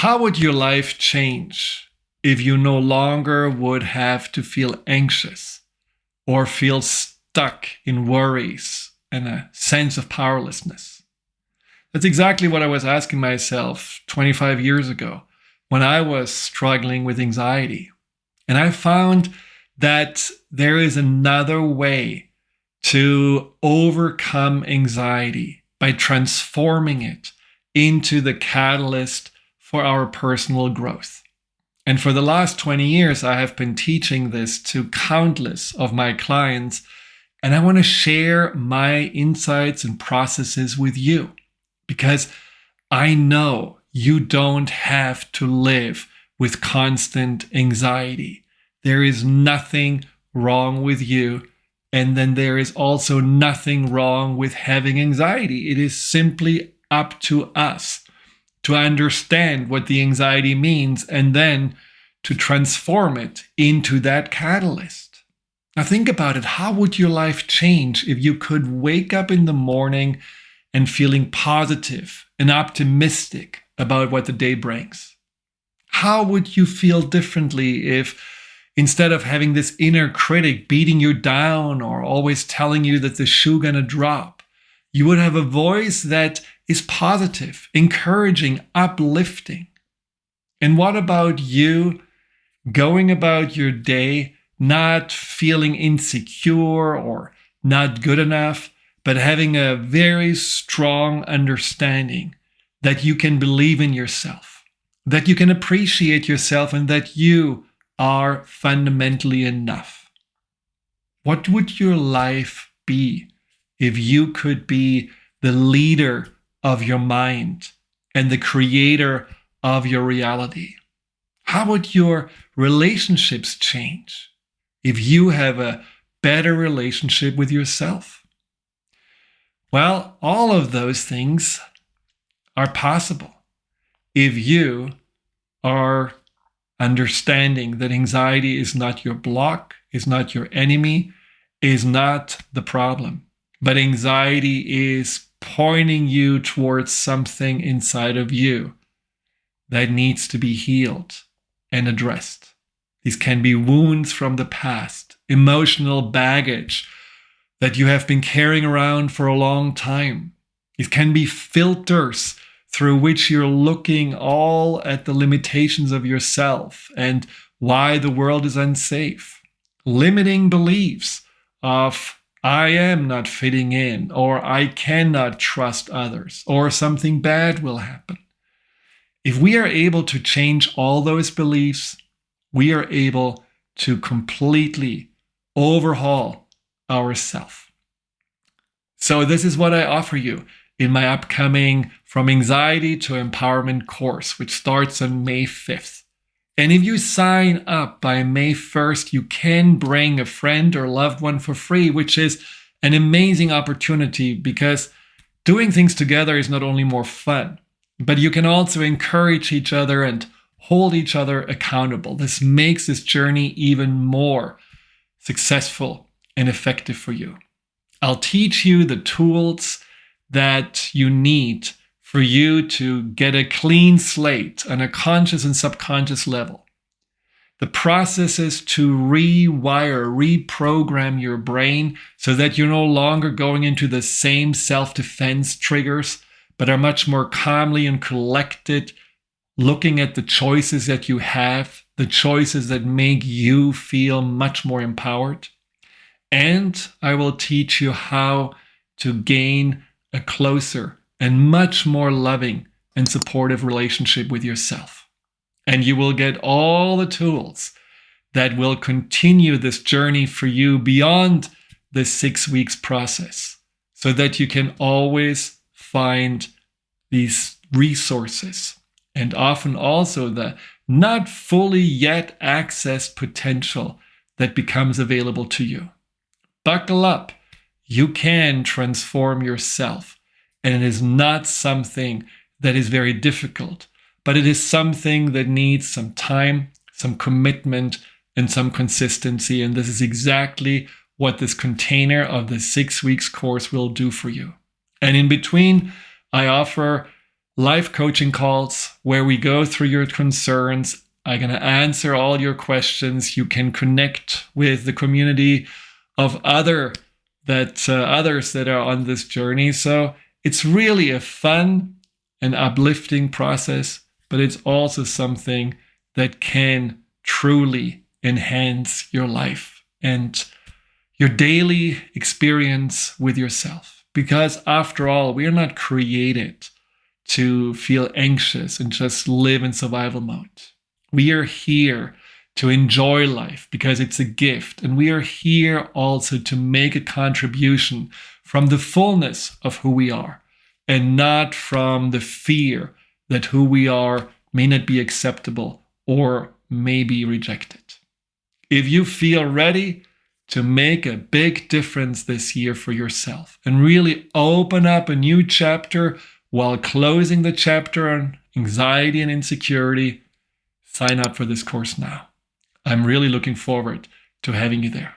How would your life change if you no longer would have to feel anxious or feel stuck in worries and a sense of powerlessness? That's exactly what I was asking myself 25 years ago when I was struggling with anxiety. And I found that there is another way to overcome anxiety by transforming it into the catalyst for our personal growth. And for the last 20 years, I have been teaching this to countless of my clients, and I want to share my insights and processes with you because I know you don't have to live with constant anxiety. There is nothing wrong with you, and then there is also nothing wrong with having anxiety. It is simply up to us to understand what the anxiety means and then to transform it into that catalyst. Now think about it. How would your life change if you could wake up in the morning and feeling positive and optimistic about what the day brings? How would you feel differently if instead of having this inner critic beating you down or always telling you that the shoe gonna drop, you would have a voice that is positive, encouraging, uplifting? And what about you going about your day not feeling insecure or not good enough, but having a very strong understanding that you can believe in yourself, that you can appreciate yourself, and that you are fundamentally enough? What would your life be if you could be the leader of your mind and the creator of your reality? How would your relationships change if you have a better relationship with yourself? Well, all of those things are possible if you are understanding that anxiety is not your block, is not your enemy, is not the problem, but anxiety is pointing you towards something inside of you that needs to be healed and addressed. These can be wounds from the past, emotional baggage that you have been carrying around for a long time. It can be filters through which you're looking all at the limitations of yourself and why the world is unsafe. Limiting beliefs of I am not fitting in, or I cannot trust others, or something bad will happen. If we are able to change all those beliefs, we are able to completely overhaul ourselves. So this is what I offer you in my upcoming From Anxiety to Empowerment course, which starts on May 5th. And if you sign up by May 1st, you can bring a friend or loved one for free, which is an amazing opportunity because doing things together is not only more fun, but you can also encourage each other and hold each other accountable. This makes this journey even more successful and effective for you. I'll teach you the tools that you need for you to get a clean slate on a conscious and subconscious level. The process is to rewire, reprogram your brain so that you're no longer going into the same self-defense triggers, but are much more calmly and collected, looking at the choices that you have, the choices that make you feel much more empowered. And I will teach you how to gain a closer and much more loving and supportive relationship with yourself. And you will get all the tools that will continue this journey for you beyond the 6 weeks process, so that you can always find these resources and often also the not fully yet accessed potential that becomes available to you. Buckle up. You can transform yourself. And it is not something that is very difficult, but it is something that needs some time, some commitment, and some consistency. And this is exactly what this container of the 6 weeks course will do for you. And in between, I offer live coaching calls where we go through your concerns. I'm going to answer all your questions. You can connect with the community of others that are on this journey. So it's really a fun and uplifting process, but it's also something that can truly enhance your life and your daily experience with yourself. Because after all, we are not created to feel anxious and just live in survival mode. We are here to enjoy life because it's a gift. And we are here also to make a contribution from the fullness of who we are and not from the fear that who we are may not be acceptable or may be rejected. If you feel ready to make a big difference this year for yourself and really open up a new chapter while closing the chapter on anxiety and insecurity, sign up for this course now. I'm really looking forward to having you there.